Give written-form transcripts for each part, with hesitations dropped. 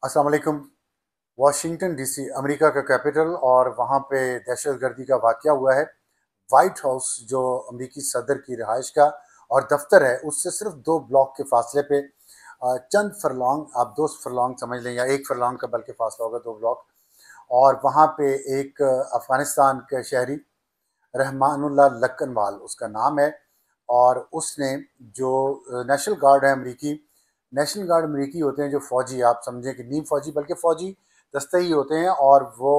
अस्सलाम वालेकुम। Washington DC America का कैपिटल और वहाँ पे दहशतगर्दी का वाक़या हुआ है। वाइट हाउस जो अमेरिकी सदर की रिहाइश का और दफ्तर है उससे सिर्फ 2 ब्लॉक के फासले पे चंद फरलॉन्ग, आप 2 फरलॉन्ग समझ लें या 1 फरलॉन्ग का बल्कि फासला होगा, 2 ब्लॉक। और वहाँ पे एक अफ़गानिस्तान के शहरी रहमानुल्लाह लक्कनवाल उसका नाम है। और उसने जो नेशनल गार्ड है अमेरिकी, नेशनल गार्ड अमेरिकी होते हैं जो फ़ौजी, आप समझें कि नीम फ़ौजी बल्कि फ़ौजी दस्ते ही होते हैं। और वो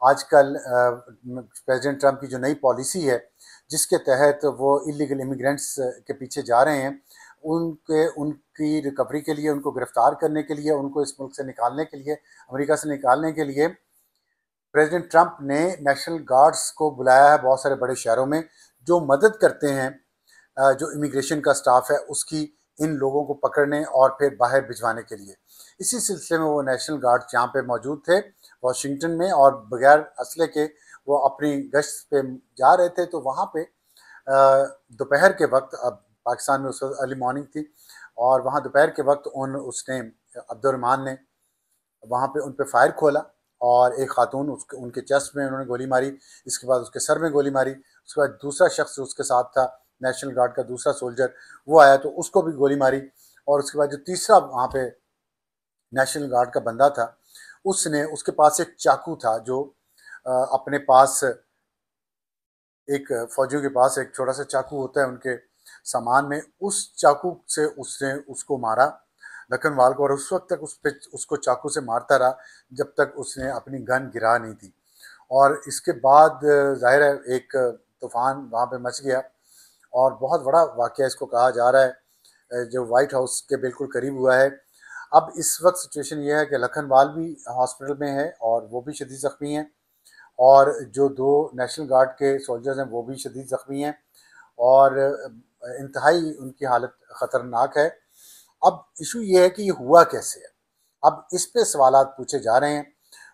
आजकल प्रेसिडेंट ट्रंप की जो नई पॉलिसी है जिसके तहत वो इलीगल इमिग्रेंट्स के पीछे जा रहे हैं, उनकी रिकवरी के लिए, उनको गिरफ्तार करने के लिए, उनको इस मुल्क से निकालने के लिए, अमेरिका से निकालने के लिए प्रेसिडेंट ट्रंप ने नेशनल गार्ड्स को बुलाया है बहुत सारे बड़े शहरों में जो मदद करते हैं जो इमिग्रेशन का स्टाफ है उसकी, इन लोगों को पकड़ने और फिर बाहर भिजवाने के लिए। इसी सिलसिले में वो नेशनल गार्ड जहाँ पे मौजूद थे वाशिंगटन में, और बगैर असले के वो अपनी गश्त पे जा रहे थे। तो वहाँ पे दोपहर के वक्त, अब पाकिस्तान में उस वक्त अर्ली मॉर्निंग थी, और वहाँ दोपहर के वक्त उसने अब्दुलरहमान ने वहाँ पे उन पे फायर खोला और एक खातून उसके उनके चेस्ट में उन्होंने गोली मारी। इसके बाद उसके सर में गोली मारी। उसके बाद दूसरा शख्स उसके साथ था, नेशनल गार्ड का दूसरा सोल्जर, वो आया तो उसको भी गोली मारी। और उसके बाद जो तीसरा वहाँ पे नेशनल गार्ड का बंदा था, उसने, उसके पास एक चाकू था जो अपने पास, एक फौजियों के पास एक छोटा सा चाकू होता है उनके सामान में, उस चाकू से उसने उसको मारा लखनवाल को। और उस वक्त तक उस पे उसको चाकू से मारता रहा जब तक उसने अपनी गन गिरा नहीं दी। और इसके बाद जाहिर है एक तूफान वहाँ पे मच गया और बहुत बड़ा वाक़या इसको कहा जा रहा है, जो वाइट हाउस के बिल्कुल करीब हुआ है। अब इस वक्त सिचुएशन ये है कि लखनवाल भी हॉस्पिटल में है और वो भी शदीद ज़ख्मी हैं, और जो 2 नेशनल गार्ड के सोल्जर्स हैं वो भी शदीद ज़ख्मी हैं, और इंतहाई उनकी हालत ख़तरनाक है। अब इशू ये है कि ये हुआ कैसे है? अब इस पे सवालात पूछे जा रहे हैं,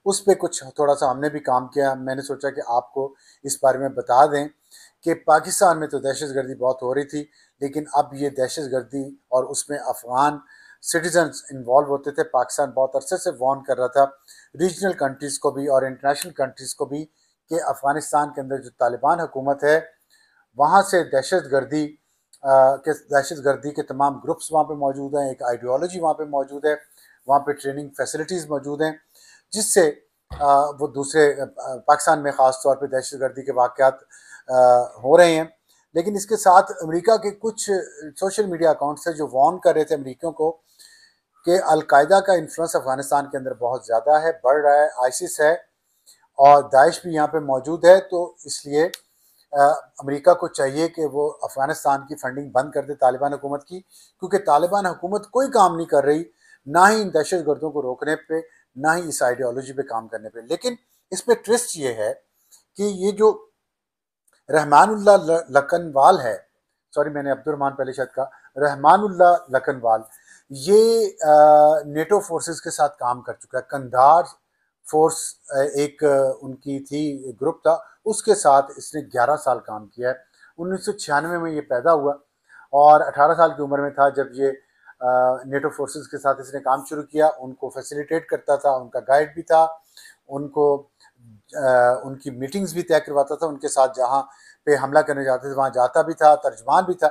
उस पे कुछ थोड़ा-सा हमने भी काम किया। मैंने सोचा कि आपको इस बारे में बता दें कि पाकिस्तान में तो दहशतगर्दी बहुत हो रही थी, लेकिन अब ये दहशतगर्दी और उसमें अफ़गान सिटीज़न्स इन्वॉल्व होते थे। पाकिस्तान बहुत अरसे से वार्न कर रहा था रीजनल कंट्रीज़ को भी और इंटरनेशनल कंट्रीज़ को भी कि अफ़गानिस्तान के अंदर जो तालिबान हुकूमत है, वहाँ से दहशतगर्दी के तमाम ग्रुप्स वहाँ पे मौजूद हैं, एक आइडियोलॉजी वहाँ पे मौजूद है, वहाँ पे ट्रेनिंग फैसिलिटीज़ मौजूद हैं, जिससे वो दूसरे पाकिस्तान में ख़ास तौर पे दहशतगर्दी के वाक़यात हो रहे हैं। लेकिन इसके साथ अमेरिका के कुछ सोशल मीडिया अकाउंट्स हैं जो वार्न कर रहे थे अमेरिकियों को कि अलकायदा का इन्फ्लुएंस अफ़गानिस्तान के अंदर बहुत ज़्यादा है, बढ़ रहा है, आईसिस है और दाइश भी यहाँ पे मौजूद है। तो इसलिए अमेरिका को चाहिए कि वो अफ़गानिस्तान की फंडिंग बंद कर दे तालिबान हुकूमत की, क्योंकि तालिबान हुकूमत कोई काम नहीं कर रही, ना ही इन दहशतगर्दों को रोकने पे, ना ही इस आइडियोलॉजी पे काम करने पे। लेकिन इसमें ट्विस्ट ये है कि ये जो रहमानुल्लाह लखनवाल है, सॉरी मैंने अब्दुलरहमान पहले शायद कहा, रहमानुल्लाह लखनवाल, ये नेटो फोर्सेस के साथ काम कर चुका है। कंधार फोर्स एक उनकी थी, एक ग्रुप था, उसके साथ इसने 11 साल काम किया है। 1996 में ये पैदा हुआ और 18 साल की उम्र में था जब ये नेटो फोर्सेस के साथ इसने काम शुरू किया। उनको फैसिलिटेट करता था, उनका गाइड भी था, उनको उनकी मीटिंग्स भी तय करवाता था, उनके साथ जहाँ पे हमला करने जाते थे वहाँ जाता भी था, तर्जमान भी था।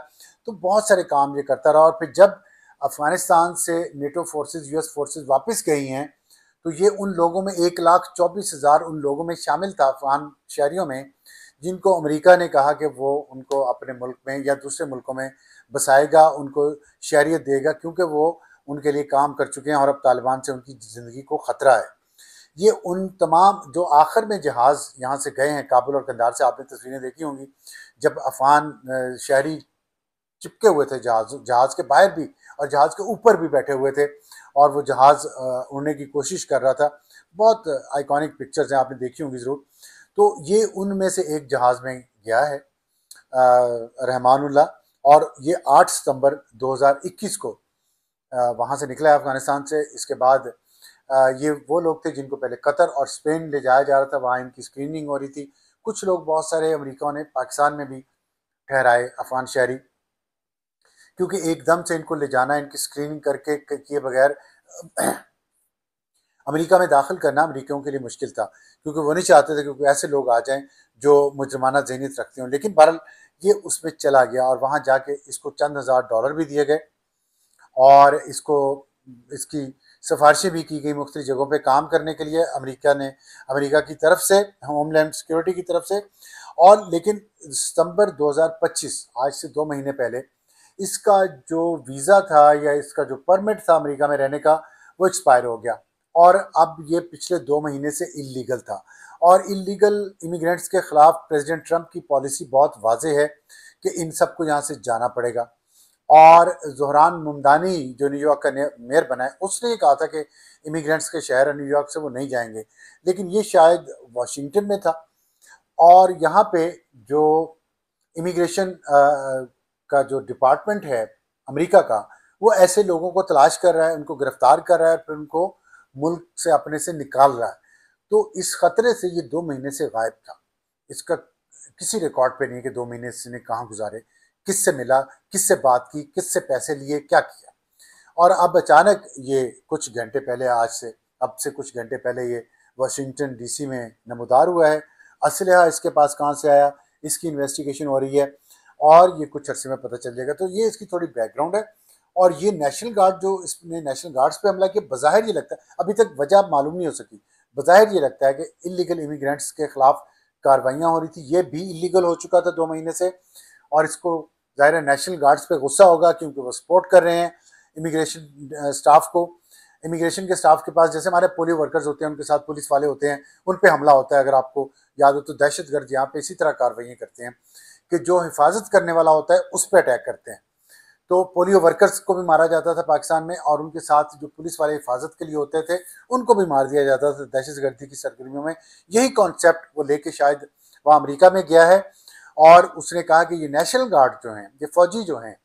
तो बहुत सारे काम ये करता रहा। और फिर जब अफ़गानिस्तान से नेटो फोर्सेस, यूएस फोर्सेस वापस गई हैं, तो ये उन लोगों में 1,24,000 उन लोगों में शामिल था, अफ़गान शहरियों में, जिनको अमेरिका ने कहा कि वो उनको अपने मुल्क में या दूसरे मुल्कों में बसाएगा, उनको शहरियत देगा, क्योंकि वो उनके लिए काम कर चुके हैं और अब तालिबान से उनकी ज़िंदगी को ख़तरा है। ये उन तमाम जो आखिर में जहाज़ यहाँ से गए हैं काबुल और कंधार से, आपने तस्वीरें देखी होंगी, जब अफ़गान शहरी चिपके हुए थे जहाज़ जहाज़ के बाहर भी और जहाज़ के ऊपर भी बैठे हुए थे, और वो जहाज़ उड़ने की कोशिश कर रहा था। बहुत आइकॉनिक पिक्चर्स हैं, आपने देखी होंगी ज़रूर। तो ये उनमें से एक जहाज़ में गया है रहमानुल्लाह, और ये 8 सितंबर 2021 को वहाँ से निकला है अफ़गानिस्तान से। इसके बाद ये वो लोग थे जिनको पहले कतर और स्पेन ले जाया जा रहा था, वहाँ इनकी स्क्रीनिंग हो रही थी। कुछ लोग, बहुत सारे अमेरिका ने पाकिस्तान में भी ठहराए अफ़गान शहरी, क्योंकि एकदम से इनको ले जाना, इनकी स्क्रीनिंग करके किए बगैर अमेरिका में दाखिल करना अमेरिकियों के लिए मुश्किल था, क्योंकि वो नहीं चाहते थे क्योंकि ऐसे लोग आ जाएं जो मुजरमाना ज़हनीत रखते हों। लेकिन बहरहाल ये उसमें चला गया और वहाँ जाके इसको चंद हज़ार डॉलर भी दिए गए और इसको इसकी सिफारिशें भी की गई मुख्तलिफ जगहों पे काम करने के लिए अमेरिका की तरफ से, होमलैंड सिक्योरिटी की तरफ से। और लेकिन सितंबर 2025, आज से 2 महीने पहले, इसका जो वीज़ा था या इसका जो परमिट था अमेरिका में रहने का, वो एक्सपायर हो गया और अब ये पिछले 2 महीने से इलीगल था। और इलीगल इमिग्रेंट्स के खिलाफ प्रेसिडेंट ट्रंप की पॉलिसी बहुत वाज़ेह है कि इन सबको यहाँ से जाना पड़ेगा। और ज़ोहरान मुमदानी जो न्यूयॉर्क का मेयर बना है, उसने ये कहा था कि इमिग्रेंट्स के शहर है न्यूयॉर्क से वो नहीं जाएंगे, लेकिन ये शायद वाशिंगटन में था। और यहाँ पे जो इमिग्रेशन का जो डिपार्टमेंट है अमेरिका का, वो ऐसे लोगों को तलाश कर रहा है, उनको गिरफ्तार कर रहा है, फिर उनको मुल्क से अपने से निकाल रहा है। तो इस खतरे से ये 2 महीने से गायब था। इसका किसी रिकॉर्ड पे नहीं है कि 2 महीने इसने कहाँ गुजारे, किससे मिला, किससे बात की, किससे पैसे लिए, क्या किया। और अब अचानक ये कुछ घंटे पहले, अब से कुछ घंटे पहले ये वाशिंगटन डीसी में नमूदार हुआ है। असलहा इसके पास कहाँ से आया, इसकी इन्वेस्टिगेशन हो रही है और ये कुछ अरसे में पता चल जाएगा। तो ये इसकी थोड़ी बैकग्राउंड है। और ये नेशनल गार्ड जो इसने नेशनल गार्ड्स पे हमला किया, बज़ाहिर ये लगता है, अभी तक वजह मालूम नहीं हो सकी, बज़ाहिर ये लगता है कि इलीगल इमिग्रेंट्स के खिलाफ कार्रवाइयाँ हो रही थी। ये भी इलीगल हो चुका था 2 महीने से और इसको ज़ाहिर है नेशनल गार्ड्स पे गुस्सा होगा क्योंकि वो सपोर्ट कर रहे हैं इमिग्रेशन स्टाफ को। इमिग्रेशन के स्टाफ के पास जैसे हमारे पोलियो वर्कर्स होते हैं, उनके साथ पुलिस वाले होते हैं, उन पे हमला होता है। अगर आपको याद हो तो दहशतगर्द यहाँ पे इसी तरह कार्रवाइयाँ करते हैं कि जो हिफाजत करने वाला होता है उस पर अटैक करते हैं। तो पोलियो वर्कर्स को भी मारा जाता था पाकिस्तान में, और उनके साथ जो पुलिस वाले हिफाजत के लिए होते थे उनको भी मार दिया जाता था दहशतगर्दी की सरगर्मियों में। यही कॉन्सेप्ट वो लेके शायद वहाँ अमेरिका में गया है और उसने कहा कि ये नेशनल गार्ड जो हैं, ये फौजी जो हैं,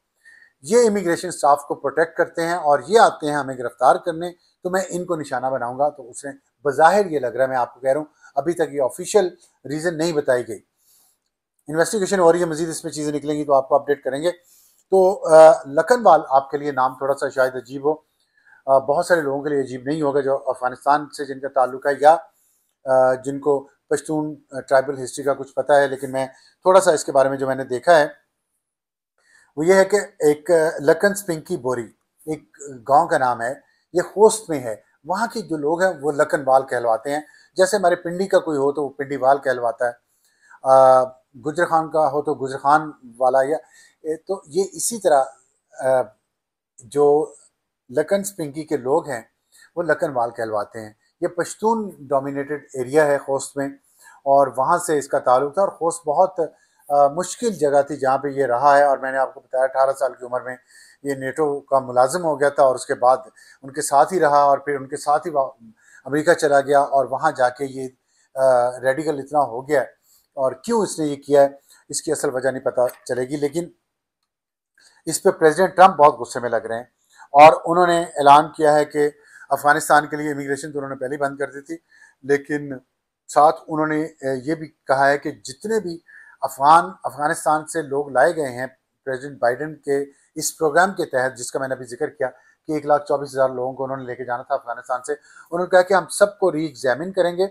ये इमिग्रेशन स्टाफ को प्रोटेक्ट करते हैं और ये आते हैं हमें गिरफ्तार करने, तो मैं इनको निशाना बनाऊंगा। तो उसने बज़ाहिर ये लग रहा है, मैं आपको कह रहा हूँ, अभी तक ये ऑफिशियल रीज़न नहीं बताई गई, इन्वेस्टिगेशन हो रही है, मजीद इसमें चीज़ें निकलेंगी तो आपको अपडेट करेंगे। तो लखनवाल आपके लिए नाम थोड़ा सा शायद अजीब हो, बहुत सारे लोगों के लिए अजीब नहीं होगा जो अफगानिस्तान से जिनका ताल्लुक है या जिनको पश्तून ट्राइबल हिस्ट्री का कुछ पता है। लेकिन मैं थोड़ा सा इसके बारे में जो मैंने देखा है वो ये है कि एक लखन स्पिंकी बोरी एक गांव का नाम है, ये खोस्त में है। वहाँ के जो लोग हैं वो लखनवाल कहलवाते हैं। जैसे हमारे पिंडी का कोई हो तो वो पिंडीवाल कहलवाता है, गुजर खान का हो तो गुजर खान वाला, या तो ये इसी तरह जो लखन स्पिंकी के लोग हैं वो लखनवाल कहलवाते हैं। ये पश्तून डोमिनेटेड एरिया है खोस्त में और वहाँ से इसका ताल्लुक था। और खोस्त बहुत मुश्किल जगह थी जहाँ पे ये रहा है। और मैंने आपको बताया 18 साल की उम्र में ये नेटो का मुलाजिम हो गया था और उसके बाद उनके साथ ही रहा और फिर उनके साथ ही अमेरिका चला गया और वहाँ जाके ये रेडिकल इतना हो गया है। और क्यों इसने ये किया है इसकी असल वजह नहीं पता चलेगी, लेकिन इस पर प्रेसिडेंट ट्रंप बहुत गुस्से में लग रहे हैं और उन्होंने ऐलान किया है कि अफगानिस्तान के लिए इमिग्रेशन तो उन्होंने पहले ही बंद कर दी थी, लेकिन साथ उन्होंने ये भी कहा है कि जितने भी अफगानिस्तान से लोग लाए गए हैं प्रेसिडेंट बाइडेन के इस प्रोग्राम के तहत, जिसका मैंने अभी जिक्र किया कि 1,24,000 लोगों को उन्होंने लेके जाना था अफगानिस्तान से, उन्होंने कहा कि हम सबको री एग्जामिन करेंगे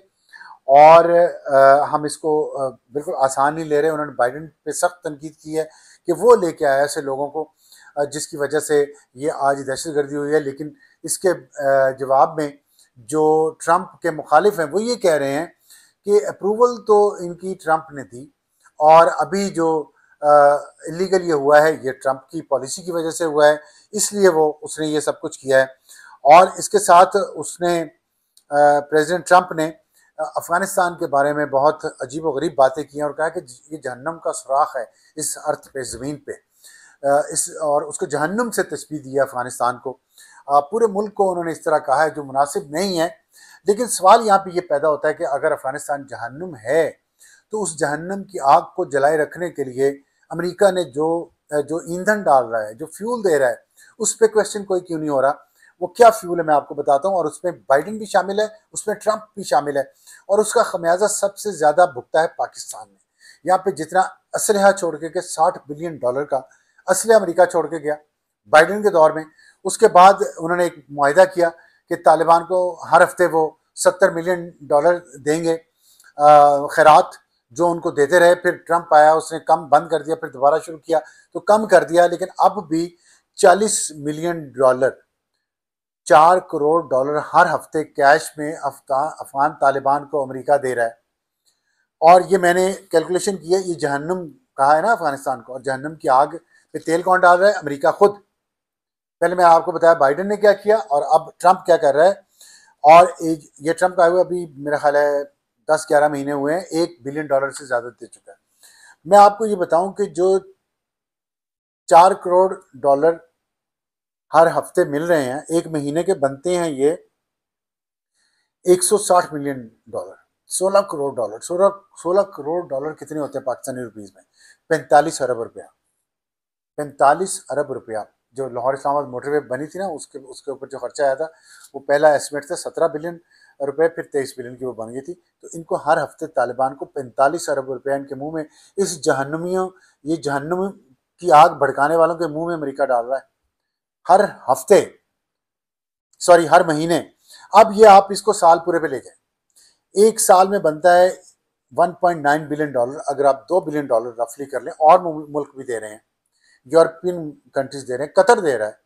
और हम इसको बिल्कुल आसान नहीं ले रहे। उन्होंने बाइडेन पे सख्त तनकीद की है कि वो लेके आया ऐसे लोगों को जिसकी वजह से ये आज दहशतगर्दी हुई है। लेकिन इसके जवाब में जो ट्रंप के मुखालिफ हैं वो ये कह रहे हैं कि अप्रूवल तो इनकी ट्रंप ने दी और अभी जो इलीगल ये हुआ है ये ट्रंप की पॉलिसी की वजह से हुआ है, इसलिए उसने ये सब कुछ किया है। और इसके साथ उसने प्रेसिडेंट ट्रंप ने अफगानिस्तान के बारे में बहुत अजीब व गरीब बातें की हैं और कहा कि ये जहन्नम का सुराख है इस अर्थ पे, ज़मीन पे, और उसको जहन्नुम से तशबीह दी है अफगानिस्तान को। पूरे मुल्क को उन्होंने इस तरह कहा है जो मुनासिब नहीं है। लेकिन सवाल यहाँ पे ये पैदा होता है कि अगर अफगानिस्तान जहन्नुम है तो उस जहन्नुम की आग को जलाए रखने के लिए अमेरिका ने जो ईंधन डाल रहा है, जो फ्यूल दे रहा है, उस पर क्वेश्चन कोई क्यों नहीं हो रहा। वो क्या फ्यूल है मैं आपको बताता हूँ, और उसमें बाइडेन भी शामिल है, उसमें ट्रंप भी शामिल है, और उसका खमियाजा सबसे ज़्यादा भुगता है पाकिस्तान ने। यहाँ पे जितना असलहा छोड़ के $60 बिलियन का असलहा अमेरिका छोड़ के गया बाइडेन के दौर में। उसके बाद उन्होंने एक मुआहिदा किया कि तालिबान को हर हफ्ते वो $70 मिलियन देंगे खैरात, जो उनको देते रहे। फिर ट्रंप आया, उसने कम बंद कर दिया, फिर दोबारा शुरू किया तो कम कर दिया, लेकिन अब भी $40 मिलियन, $4 करोड़ हर हफ्ते कैश में अफगान तालिबान को अमेरिका दे रहा है। और ये मैंने कैलकुलेशन की है, ये जहन्नुम कहा है ना अफगानिस्तान को, और जहन्नुम की आग पे तेल कौन डाल रहा है? अमेरिका खुद। पहले मैं आपको बताया बाइडेन ने क्या किया और अब ट्रंप क्या कर रहा है। और ये ट्रंप आए हुए अभी मेरा ख्याल है 10-11 महीने हुए हैं, $1 बिलियन से ज्यादा दे चुका है। मैं आपको ये बताऊं कि जो $4 करोड़ हर हफ्ते मिल रहे हैं, एक महीने के बनते हैं ये $160 मिलियन, $16 करोड़। 16 करोड़ कितने होते हैं पाकिस्तानी रुपीज में? 45 अरब रुपया। 45 अरब रुपया जो लाहौर इस्लामाबाद मोटरवे बनी थी ना, उसके ऊपर जो खर्चा आया था, वो पहला एस्टिमेट था $17 बिलियन, फिर $23 बिलियन की वो बन गई थी। तो इनको हर हफ्ते तालिबान को 45 अरब रुपया इनके मुंह में, इस जहन्नुमियों, ये जहन्नुम की आग भड़काने वालों के मुंह में अमेरिका डाल रहा है हर हफ्ते, सॉरी हर महीने। अब ये आप इसको साल पूरे पे ले जाए, एक साल में बनता है $1.9 बिलियन। अगर आप $2 बिलियन रफली कर लें, और मुल्क भी दे रहे हैं, यूरोपियन कंट्रीज दे रहे हैं, कतर दे रहा है,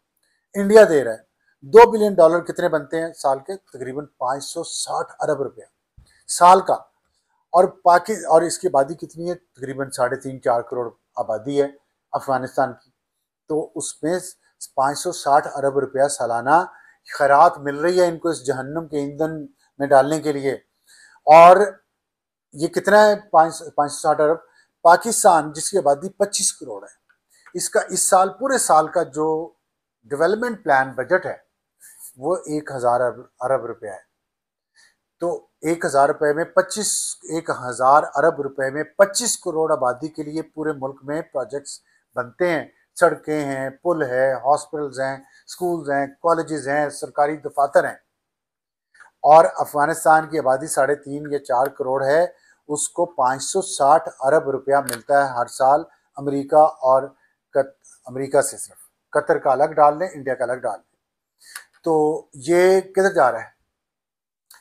इंडिया दे रहा है। $2 बिलियन कितने बनते हैं साल के? तकरीबन 560 अरब रुपया साल का। और इसकी आबादी कितनी है? तकरीबन 3.5-4 करोड़ आबादी है अफगानिस्तान की। तो उसमें 560 अरब रुपया सालाना खैरात मिल रही है इनको इस जहन्नुम के ईंधन में डालने के लिए। और ये कितना है? 560 अरब। पाकिस्तान जिसकी आबादी 25 करोड़ है, इसका इस साल पूरे साल का जो डेवलपमेंट प्लान बजट है वो 1000 अरब रुपया है। तो 1000 रुपए में 1000 अरब रुपए में 25 करोड़ आबादी के लिए पूरे मुल्क में प्रोजेक्ट्स बनते हैं। सड़कें हैं, पुल है, हॉस्पिटल्स हैं, स्कूल्स हैं, कॉलेजेस हैं, सरकारी दफातर हैं। और अफगानिस्तान की आबादी 3.5 या 4 करोड़ है, उसको 560 अरब रुपया मिलता है हर साल अमेरिका और अमेरिका से। सिर्फ कतर का अलग डाल लें, इंडिया का अलग डाल लें, तो ये किधर जा रहा है?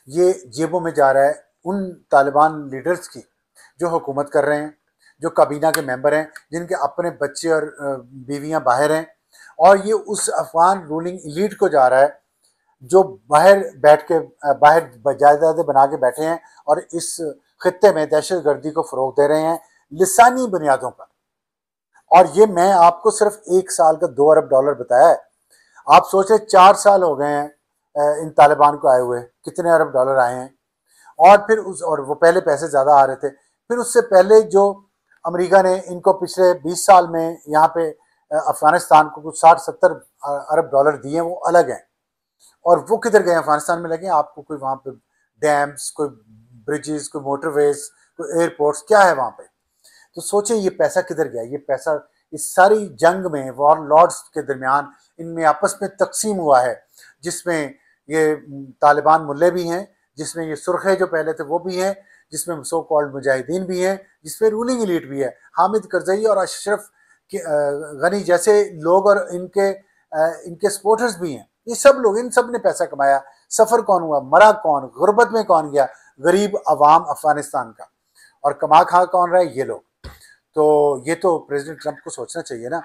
ये जेबों में जा रहा है उन तालिबान लीडर्स की जो हुकूमत कर रहे हैं, जो काबीना के मेंबर हैं, जिनके अपने बच्चे और बीवियां बाहर हैं। और ये उस अफगान रूलिंग इलीट को जा रहा है जो बाहर बैठ के बाहर जायदादें बना के बैठे हैं और इस खित्ते में दहशत गर्दी को फरोग दे रहे हैं लिसानी बुनियादों पर। और ये मैं आपको सिर्फ एक साल का $2 अरब बताया है। आप सोच रहे 4 साल हो गए हैं इन तालिबान को आए हुए, कितने अरब डॉलर आए हैं। और फिर और वो पहले पैसे ज्यादा आ रहे थे। फिर उससे पहले जो अमेरिका ने इनको पिछले 20 साल में यहाँ पे अफगानिस्तान को कुछ 60-70 अरब डॉलर दिए, वो अलग हैं। और वो किधर गए? अफगानिस्तान में लगे। आपको कोई वहां पे डैम्स, कोई ब्रिजेस, कोई मोटरवेज, कोई एयरपोर्ट्स, क्या है वहां पे? तो सोचे ये पैसा किधर गया? ये पैसा इस सारी जंग में वॉर लॉर्ड्स के दरमियान इनमें आपस में तकसीम हुआ है, जिसमें ये तालिबान मुल्ले भी हैं, जिसमें ये सुरखे जो पहले थे वो भी हैं, जिसमें सो कॉल्ड मुजाहिदीन भी हैं, जिसमें रूलिंग एलीट भी है, हामिद करजई और अशरफ गनी जैसे लोग, और इनके सपोर्टर्स भी हैं। ये सब लोग, इन सब ने पैसा कमाया। सफर कौन हुआ? मरा कौन? गुर्बत में कौन गया? गरीब अवाम अफगानिस्तान का। और कमा खा कौन रहा है? ये लोग। तो ये तो प्रेसिडेंट ट्रंप को सोचना चाहिए ना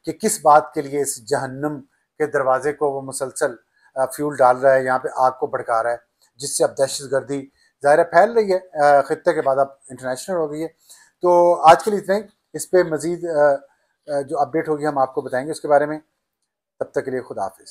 कि किस बात के लिए इस जहन्नुम के दरवाजे को वो मुसलसल फ्यूल डाल रहा है, यहाँ पे आग को भड़का रहा है, जिससे अब दहशत गर्दी ज़ाहिर फैल रही है। खित्ते के बाद अब इंटरनेशनल हो गई है। तो आज के लिए इतना ही। इस पर मज़ीद जो अपडेट होगी हम आपको बताएंगे उसके बारे में। तब तक के लिए खुदा हाफिज़।